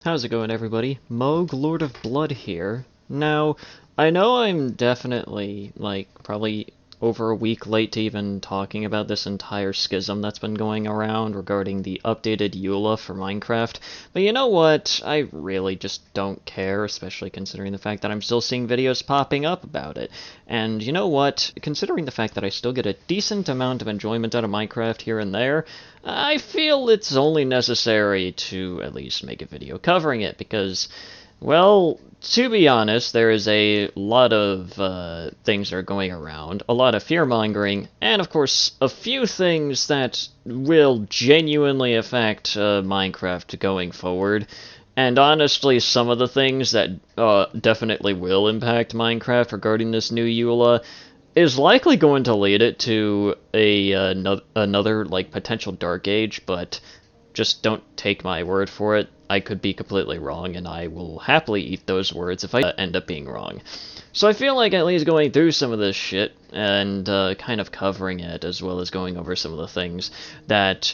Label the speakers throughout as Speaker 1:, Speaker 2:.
Speaker 1: How's it going, everybody? Moog, Lord of Blood here. Now, I know I'm definitely, probably over a week late to even talking about this entire schism that's been going around regarding the updated EULA for Minecraft, but you know what? I really just don't care, especially considering the fact that I'm still seeing videos popping up about it. And you know what? Considering the fact that I still get a decent amount of enjoyment out of Minecraft here and there, I feel it's only necessary to at least make a video covering it, because, well, to be honest, there is a lot of things that are going around, a lot of fear-mongering, and of course, a few things that will genuinely affect Minecraft going forward. And honestly, some of the things that definitely will impact Minecraft regarding this new EULA is likely going to lead it to another like potential dark age, but just don't take my word for it. I could be completely wrong, and I will happily eat those words if I end up being wrong. So I feel like at least going through some of this shit and kind of covering it, as well as going over some of the things that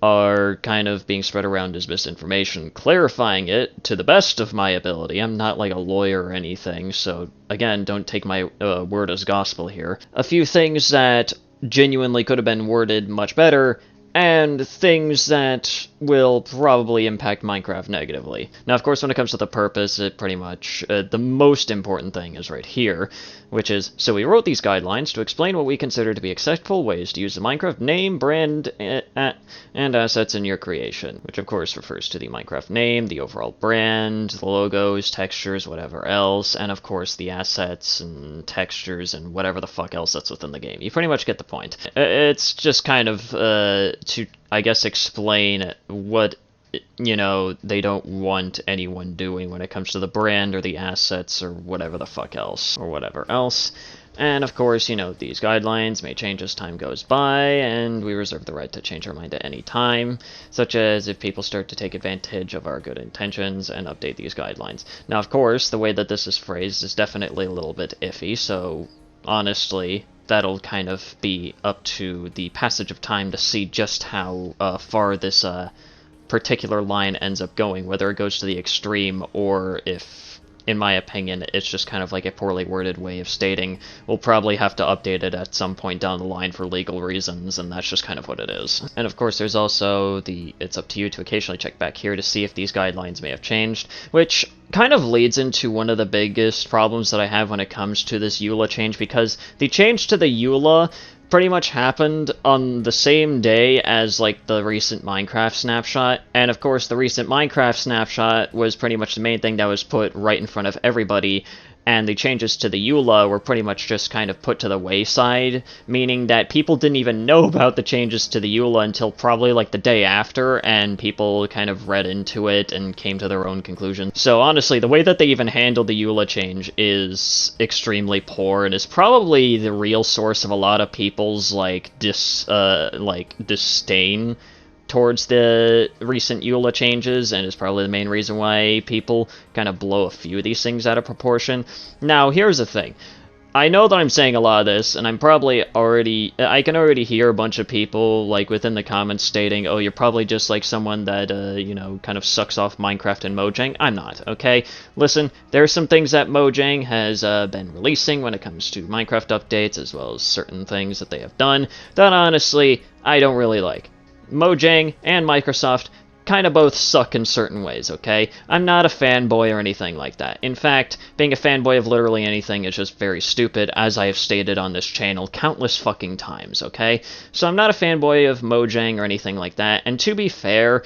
Speaker 1: are kind of being spread around as misinformation, clarifying it to the best of my ability. I'm not like a lawyer or anything, so again, don't take my word as gospel here. A few things that genuinely could have been worded much better, and things that will probably impact Minecraft negatively. Now, of course, when it comes to the purpose, it pretty much, the most important thing is right here, which is, so we wrote these guidelines to explain what we consider to be acceptable ways to use the Minecraft name, brand, and assets in your creation, which of course refers to the Minecraft name, the overall brand, the logos, textures, whatever else, and of course the assets and textures and whatever the fuck else that's within the game. You pretty much get the point. It's just kind of, to, I guess, explain what, you know, they don't want anyone doing when it comes to the brand or the assets or whatever the fuck else, or whatever else. And of course, you know, these guidelines may change as time goes by, and we reserve the right to change our mind at any time, such as if people start to take advantage of our good intentions and update these guidelines. Now, of course, the way that this is phrased is definitely a little bit iffy, so honestly, that'll kind of be up to the passage of time to see just how far this particular line ends up going, whether it goes to the extreme or if, in my opinion, it's just kind of like a poorly worded way of stating we'll probably have to update it at some point down the line for legal reasons, and that's just kind of what it is. And of course, there's also the it's up to you to occasionally check back here to see if these guidelines may have changed, which kind of leads into one of the biggest problems that I have when it comes to this EULA change, because the change to the EULA pretty much happened on the same day as, like, the recent Minecraft snapshot, and of course the recent Minecraft snapshot was pretty much the main thing that was put right in front of everybody, and the changes to the EULA were pretty much just kind of put to the wayside, meaning that people didn't even know about the changes to the EULA until probably like the day after, and people kind of read into it and came to their own conclusions. So honestly, the way that they even handled the EULA change is extremely poor, and is probably the real source of a lot of people's disdain towards the recent EULA changes, and is probably the main reason why people kind of blow a few of these things out of proportion. Now, here's the thing. I know that I'm saying a lot of this, and I'm probably already, I can already hear a bunch of people, like, within the comments stating, oh, you're probably just, like, someone that, you know, kind of sucks off Minecraft and Mojang. I'm not, okay? Listen, there are some things that Mojang has been releasing when it comes to Minecraft updates, as well as certain things that they have done, that honestly, I don't really like. Mojang and Microsoft kind of both suck in certain ways, okay? I'm not a fanboy or anything like that. In fact, being a fanboy of literally anything is just very stupid, as I have stated on this channel countless fucking times, okay? So I'm not a fanboy of Mojang or anything like that, and to be fair,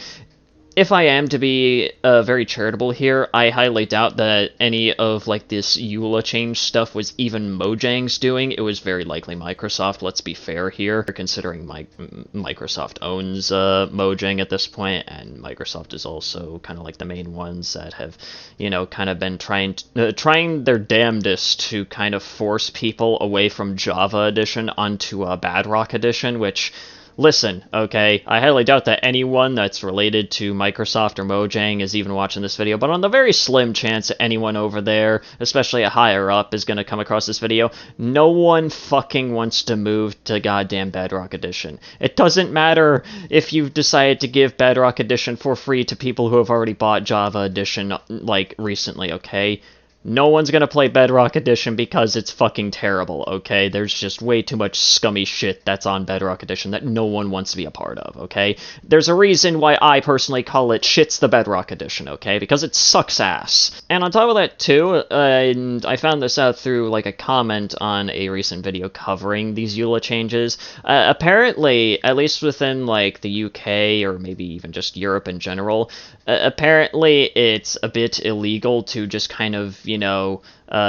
Speaker 1: if I am to be very charitable here, I highly doubt that any of, like, this EULA change stuff was even Mojang's doing. It was very likely Microsoft, let's be fair here, considering Microsoft owns Mojang at this point, and Microsoft is also kind of like the main ones that have, you know, kind of been trying their damnedest to kind of force people away from Java Edition onto Bedrock Edition, which, listen, okay, I highly doubt that anyone that's related to Microsoft or Mojang is even watching this video, but on the very slim chance that anyone over there, especially a higher up, is going to come across this video, no one fucking wants to move to goddamn Bedrock Edition. It doesn't matter if you've decided to give Bedrock Edition for free to people who have already bought Java Edition, like, recently, okay? No one's gonna play Bedrock Edition because it's fucking terrible, okay? There's just way too much scummy shit that's on Bedrock Edition that no one wants to be a part of, okay? There's a reason why I personally call it Shit's the Bedrock Edition, okay? Because it sucks ass. And on top of that, too, and I found this out through, like, a comment on a recent video covering these EULA changes. Apparently, at least within, like, the UK, or maybe even just Europe in general, apparently it's a bit illegal to just kind of, you know,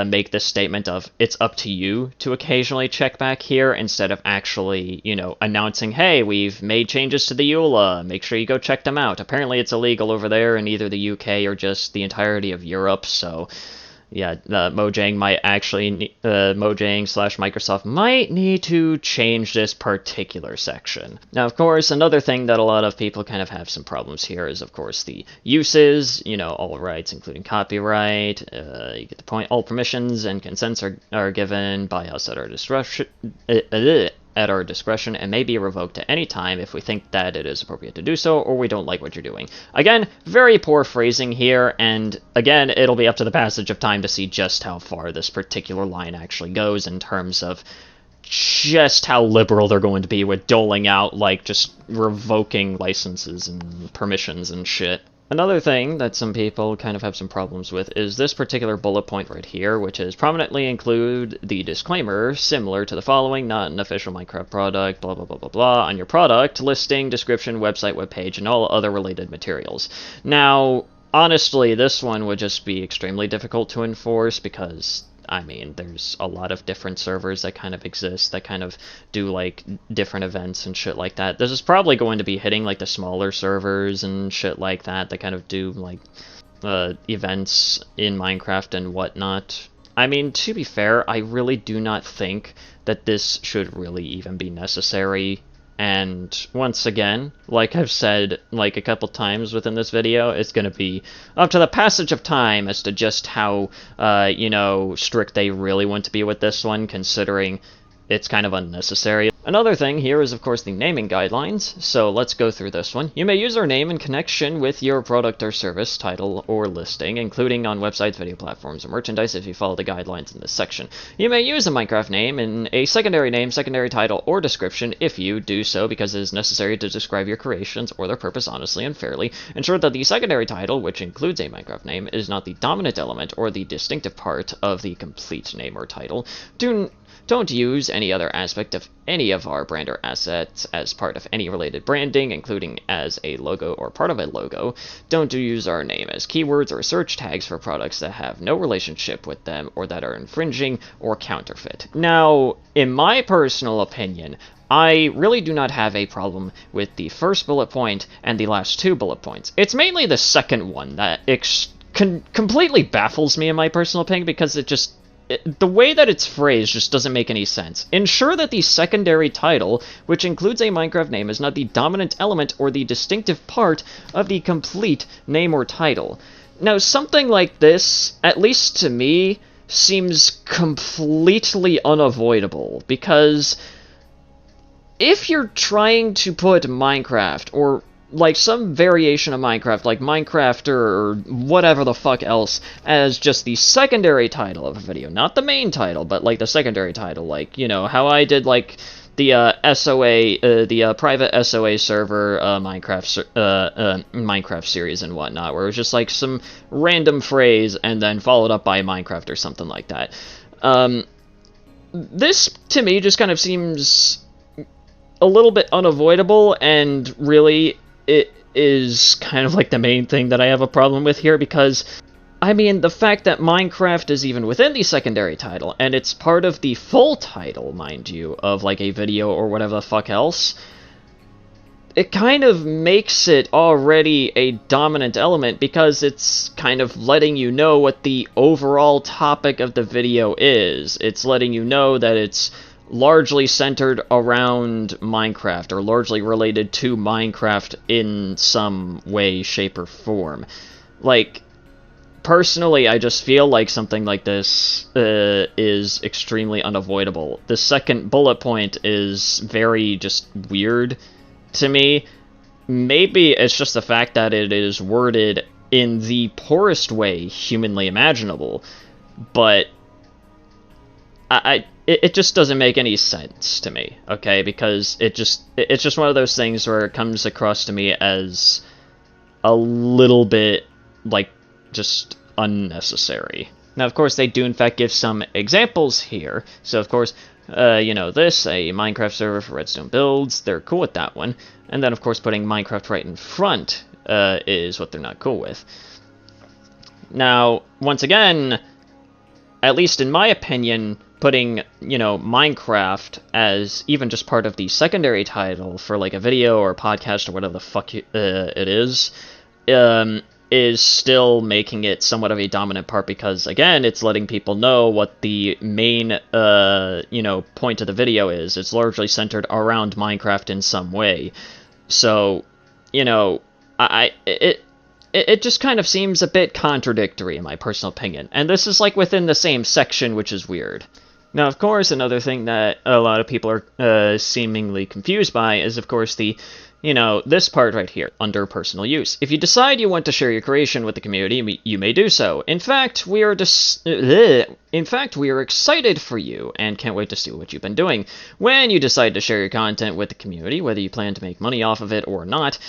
Speaker 1: make this statement of, it's up to you to occasionally check back here, instead of actually, you know, announcing, hey, we've made changes to the EULA, make sure you go check them out. Apparently it's illegal over there in either the UK or just the entirety of Europe, so yeah, Mojang might actually, Mojang/Microsoft might need to change this particular section. Now, of course, another thing that a lot of people kind of have some problems here is, of course, the uses, you know, all rights, including copyright, you get the point, all permissions and consents are given by us at our discretion, and may be revoked at any time if we think that it is appropriate to do so, or we don't like what you're doing. Again, very poor phrasing here, and again, it'll be up to the passage of time to see just how far this particular line actually goes in terms of just how liberal they're going to be with doling out, like, just revoking licenses and permissions and shit. Another thing that some people kind of have some problems with is this particular bullet point right here, which is prominently include the disclaimer similar to the following: not an official Minecraft product, blah blah blah blah blah, on your product, listing, description, website, webpage, and all other related materials. Now, honestly, this one would just be extremely difficult to enforce because, I mean, there's a lot of different servers that kind of exist that kind of do, like, different events and shit like that. This is probably going to be hitting, like, the smaller servers and shit like that that kind of do, like, events in Minecraft and whatnot. I mean, to be fair, I really do not think that this should really even be necessary. And once again, like I've said like a couple times within this video, it's going to be up to the passage of time as to just how, you know, strict they really want to be with this one, considering it's kind of unnecessary. Another thing here is, of course, the naming guidelines, so let's go through this one. You may use our name in connection with your product or service, title, or listing, including on websites, video platforms, or merchandise if you follow the guidelines in this section. You may use a Minecraft name in a secondary name, secondary title, or description if you do so because it is necessary to describe your creations or their purpose honestly and fairly. Ensure that the secondary title, which includes a Minecraft name, is not the dominant element or the distinctive part of the complete name or title. Don't use any other aspect of any of our brand or assets as part of any related branding, including as a logo or part of a logo. Don't use our name as keywords or search tags for products that have no relationship with them or that are infringing or counterfeit. Now, in my personal opinion, I really do not have a problem with the first bullet point and the last two bullet points. It's mainly the second one that completely baffles me in my personal opinion, because the way that it's phrased just doesn't make any sense. Ensure that the secondary title, which includes a Minecraft name, is not the dominant element or the distinctive part of the complete name or title. Now, something like this, at least to me, seems completely unavoidable, because if you're trying to put Minecraft, or like some variation of Minecraft, like Minecraft or whatever the fuck else, as just the secondary title of a video, not the main title, but like the secondary title, like, you know, how I did like the the private SOA server Minecraft series and whatnot, where it was just like some random phrase and then followed up by Minecraft or something like that. This to me just kind of seems a little bit unavoidable, and really it is kind of like the main thing that I have a problem with here, because, I mean, the fact that Minecraft is even within the secondary title, and it's part of the full title, mind you, of like a video or whatever the fuck else, it kind of makes it already a dominant element, because it's kind of letting you know what the overall topic of the video is. It's letting you know that it's largely centered around Minecraft, or largely related to Minecraft in some way, shape, or form. Like, personally, I just feel like something like this is extremely unavoidable. The second bullet point is very just weird to me. Maybe it's just the fact that it is worded in the poorest way humanly imaginable, but it just doesn't make any sense to me, okay? Because it's just one of those things where it comes across to me as a little bit, like, just unnecessary. Now, of course, they do in fact give some examples here. So, of course, you know, this, a Minecraft server for redstone builds, they're cool with that one. And then, of course, putting Minecraft right in front is what they're not cool with. Now, once again, at least in my opinion, putting, you know, Minecraft as even just part of the secondary title for, like, a video or a podcast or whatever the fuck it is still making it somewhat of a dominant part because, again, it's letting people know what the main, you know, point of the video is. It's largely centered around Minecraft in some way. So, you know, it just kind of seems a bit contradictory in my personal opinion. And this is, like, within the same section, which is weird. Now, of course, another thing that a lot of people are seemingly confused by is, of course, the, you know, this part right here, under personal use. If you decide you want to share your creation with the community, you may do so. In fact, we are excited for you and can't wait to see what you've been doing. When you decide to share your content with the community, whether you plan to make money off of it or not,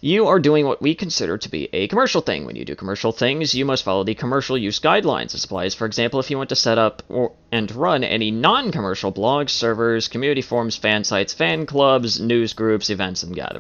Speaker 1: you are doing what we consider to be a commercial thing. When you do commercial things, you must follow the commercial use guidelines. This applies, for example, if you want to set up and run any non-commercial blogs, servers, community forums, fan sites, fan clubs, news groups, events, and gatherings.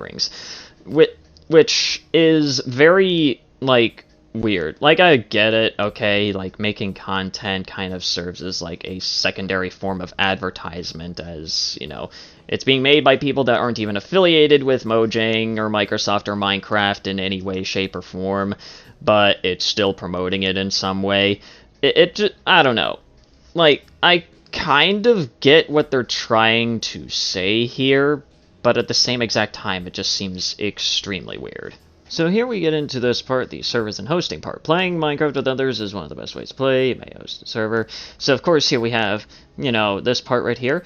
Speaker 1: Which is very, like, weird. Like, I get it, okay, like, making content kind of serves as, like, a secondary form of advertisement, as, you know, it's being made by people that aren't even affiliated with Mojang or Microsoft or Minecraft in any way, shape, or form, but it's still promoting it in some way. It just, I don't know. Like, I kind of get what they're trying to say here, but at the same exact time, it just seems extremely weird. So here we get into this part, the servers and hosting part. Playing Minecraft with others is one of the best ways to play. You may host a server. So, of course, here we have, you know, this part right here.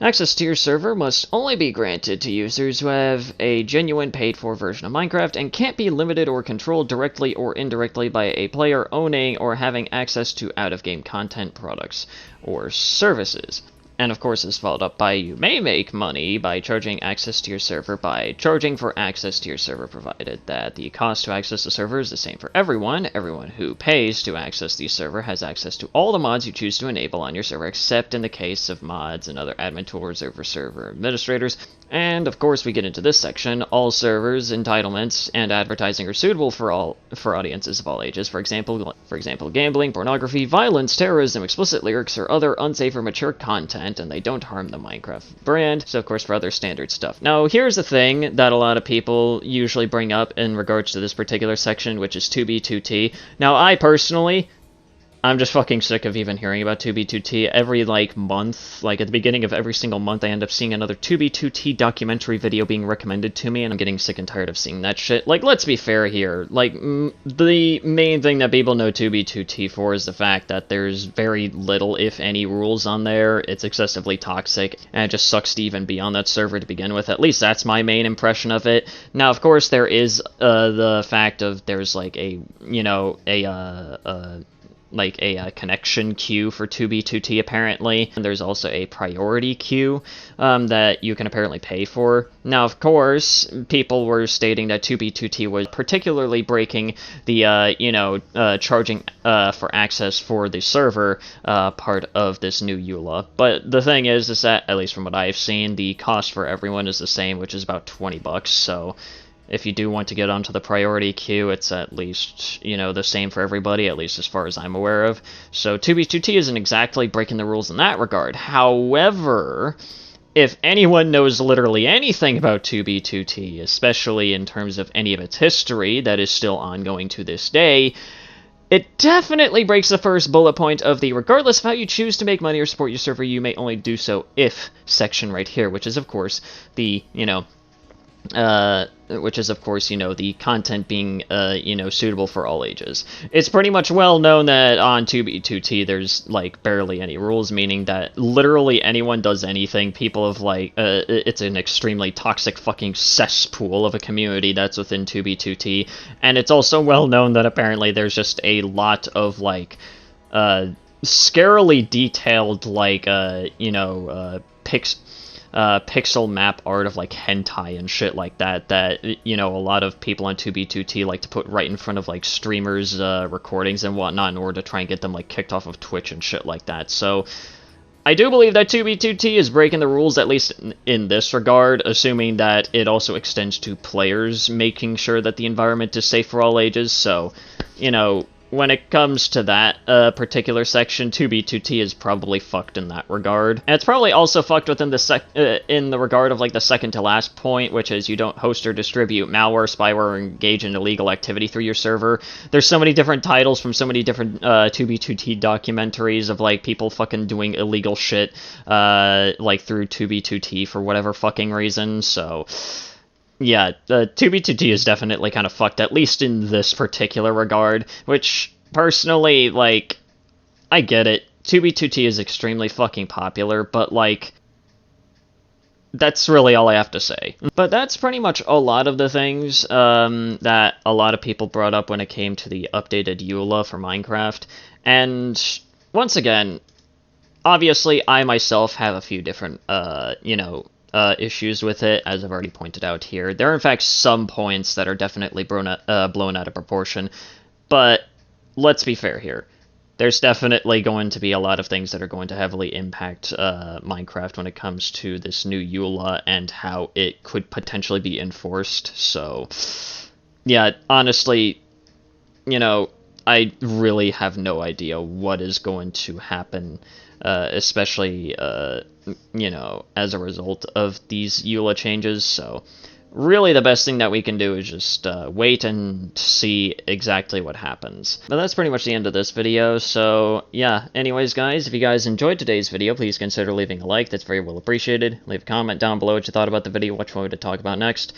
Speaker 1: Access to your server must only be granted to users who have a genuine paid-for version of Minecraft and can't be limited or controlled directly or indirectly by a player owning or having access to out-of-game content, products, or services. And of course, is followed up by you may make money by charging access to your server by charging for access to your server, provided that the cost to access the server is the same for everyone. Everyone who pays to access the server has access to all the mods you choose to enable on your server, except in the case of mods and other admin tools over server administrators. And of course, we get into this section. All servers, entitlements, and advertising are suitable for audiences of all ages. For example, gambling, pornography, violence, terrorism, explicit lyrics, or other unsafe or mature content, and they don't harm the Minecraft brand. So, of course, for other standard stuff. Now, here's the thing that a lot of people usually bring up in regards to this particular section, which is 2B2T. Now, I personally, I'm just fucking sick of even hearing about 2B2T. Every, like, month, like, at the beginning of every single month, I end up seeing another 2B2T documentary video being recommended to me, and I'm getting sick and tired of seeing that shit. Like, let's be fair here. Like, the main thing that people know 2B2T for is the fact that there's very little, if any, rules on there. It's excessively toxic, and it just sucks to even be on that server to begin with. At least that's my main impression of it. Now, of course, there is, the fact of there's, like, a, you know, a connection queue for 2B2T, apparently. And there's also a priority queue that you can apparently pay for. Now, of course, people were stating that 2B2T was particularly breaking the, charging for access for the server part of this new EULA. But the thing is that, at least from what I've seen, the cost for everyone is the same, which is about $20, so if you do want to get onto the priority queue, it's at least, you know, the same for everybody, at least as far as I'm aware of. So 2B2T isn't exactly breaking the rules in that regard. However, if anyone knows literally anything about 2B2T, especially in terms of any of its history that is still ongoing to this day, It definitely breaks the first bullet point of the regardless of how you choose to make money or support your server, you may only do so if section right here, which is of course the, the content being, suitable for all ages. It's pretty much well known that on 2B2T there's, like, barely any rules, meaning that literally anyone does anything. People have, like, it's an extremely toxic fucking cesspool of a community that's within 2B2T, and it's also well known that apparently there's just a lot of, like, scarily detailed, like, pixel map art of like hentai and shit like that a lot of people on 2B2T like to put right in front of like streamers recordings and whatnot in order to try and get them like kicked off of Twitch and shit like that. So I do believe that 2B2T is breaking the rules, at least in this regard, assuming that it also extends to players, making sure that the environment is safe for all ages. So, when it comes to that particular section, 2B2T is probably fucked in that regard. And it's probably also fucked within the in the regard of like the second to last point, which is you don't host or distribute malware, spyware, or engage in illegal activity through your server. There's so many different titles from so many different 2B2T documentaries of like people fucking doing illegal shit like through 2B2T for whatever fucking reason, so... Yeah, 2B2T is definitely kind of fucked, at least in this particular regard, which, personally, like, I get it. 2B2T is extremely fucking popular, but, like, that's really all I have to say. But that's pretty much a lot of the things that a lot of people brought up when it came to the updated EULA for Minecraft, and, once again, obviously, I myself have a few different, issues with it, as I've already pointed out here. There are, in fact, some points that are definitely blown out of proportion, but let's be fair here. There's definitely going to be a lot of things that are going to heavily impact Minecraft when it comes to this new EULA and how it could potentially be enforced, so... Yeah, honestly, I really have no idea what is going to happen, especially, as a result of these EULA changes, so really the best thing that we can do is just wait and see exactly what happens. But that's pretty much the end of this video, so yeah, anyways guys, if you guys enjoyed today's video, please consider leaving a like, that's very well appreciated. Leave a comment down below what you thought about the video, what you wanted to talk about next.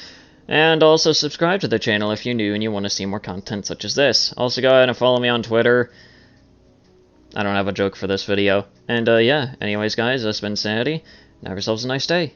Speaker 1: And also subscribe to the channel if you're new and you want to see more content such as this. Also go ahead and follow me on Twitter. I don't have a joke for this video. And yeah, anyways guys, this has been Sanity. Have yourselves a nice day.